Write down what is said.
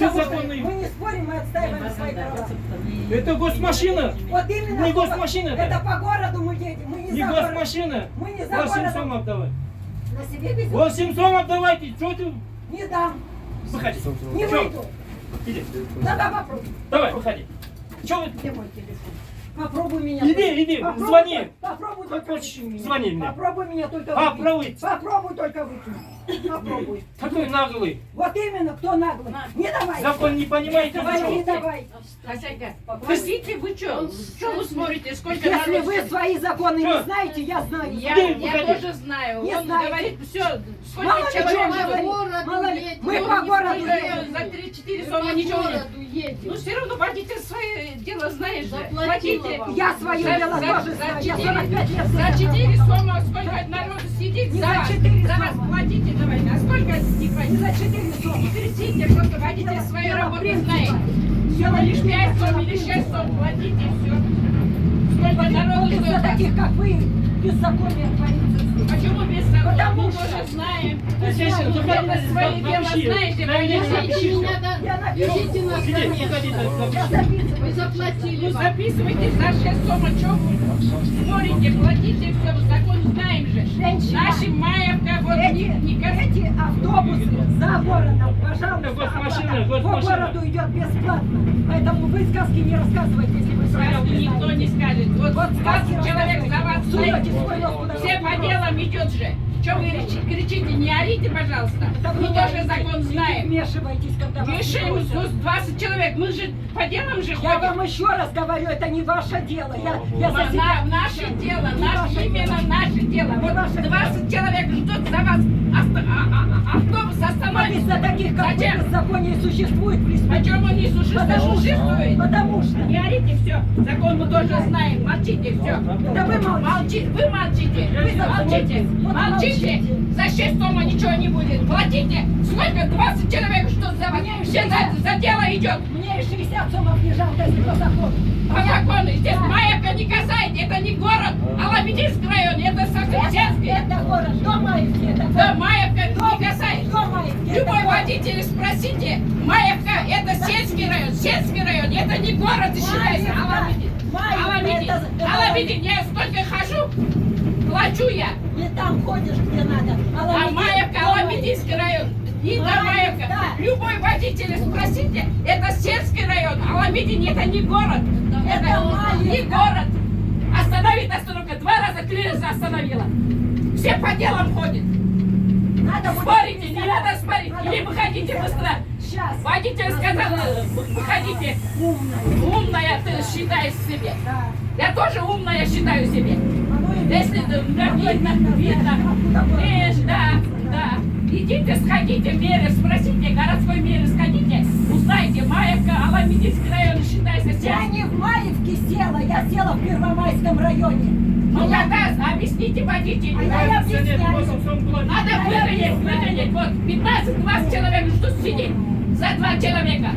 беззаконный. Мы не спорим, мы отстаиваем свои права. Это госмашина. Вот именно. Не госмашина. Это по городу мы едем. Мы Не за город. госмашина. Мы не за 8 городом. сом отдавай. На себе везем. 8 сом отдавайте. Что ты? Не дам. Выходи. Не Чё? выйду. Иди. Давай попробуй. Давай, выходи. Че вы? Где мой телефон? Попробуй меня. Иди, Попробуй, звони. Попробуй Как только хочешь, выкинь меня. звони мне. Попробуй меня только Попробуй. выкинь. Попробуй только выкинь. Попробуй. Какой наглый. Вот именно, кто наглый. Не давай. Закон не понимаете, Давай, не ничего. давай. Хозяйка, простите, вы что вы смотрите, сколько Если народу? вы свои законы Что? не знаете, я знаю. Я выходи. тоже знаю. Не Он знаете. говорит, все, сколько Мало ли чего человек говорит. живет. Мало ли. Мы Ну, по не городу сколько, едем. за 3-4 сомма ничего нет. Ну все равно платите свое дело, знаешь же. Платите. Я свое дело тоже знаю. Я 45 лет. За 4 сомма сколько народу сидит, Не за за вас. 4 За вас сомма. платите давайте. А сколько не Не платите? за 4 сомма. Не кричите, просто водите свою дело работу, принципа. знаете. Всего лишь 5 сом или 6 сом платите, все. Сколько народу Из-за ждет. таких, как вы, беззаконие творится. Почему без закона? Потому Мы что- тоже знаем. Здесь Это свои дела знаете, Напиши. Я напишу. Иди, выходи. Я записываю. Вы заплатили. Ну записывайте за 6 сомма, что вы спорите, платите все, закон знаем же. Женщина. Наши Маевка, вот Эти автобусы за городом, пожалуйста, Госмашина, оплата по госмашина. городу идет бесплатно. Поэтому вы сказки не рассказывайте, если вы свои сказку не никто не скажет. Вот Вот сказки 20 человек за вас суете знает. свой нос куда Все по угодно. делам идет же. Что вы кричите, не орите, пожалуйста. Это Мы вы тоже говорите, закон не знаем. вмешивайтесь, когда вас Мешаем, не просят. 20 человек, мы же по делам же Я ходим. вам еще раз говорю, это не ваше дело. Я за себя... Наше дело, Не ваше именно дело. наше дело. Не Вот ваше 20 человек ждут за вас, автобус Вот остановится. из-за таких, как вы, Зачем? беззаконие существует преступление. Почему он не существует? Потому что... Не орите, все. Закон мы тоже знаем. Молчите, все. Да вы молчите. Вы молчите. Вы Молчите. вот Молчите. молчите. За 6 тома ничего не будет. Платите. Сколько? 20 человек ждут за вас. Все за дело идет. Мне и 60 сомов не жалко, если по закону. По закону. Здесь Маевка не касается. Это не город, а Ламединский район. Это совсем сельский. Это город, до Маевки, это Да, город. Маевка не касается. До Маевки, это Любой город. водитель спросите, Маевка это сельский район, это не город считается, Маевка, это- Аламедин, я столько хожу, плачу я, И там ходишь, где надо. а Маевка, Аламединский район, не до Маевка. Да. Любой водитель спросите, это сельский район, Аламедин это не город, это не Маевка. город. Остановит остановка, 2 раза, 3 раза остановила. Все по делам ходят. Надо будет Спорите, не 50. надо спорить, Надо или будет выходите 50. быстро. Сейчас. Водитель сказал, выходите. Умная. Умная ты считаешь себе. Да. Я тоже умная считаю себе. Оно и Если да, видно. Видишь, да. Идите, сходите в мере, спросите, городской мере сходите, узнайте, Маевка, Аламединский район считается Я сельским. не в Маевке села, я села в Первомайском районе. Ну тогда объясните водителю. А я объясняю. Надо выгонять, вот 15-20 человек ждут сидеть за 2 человека.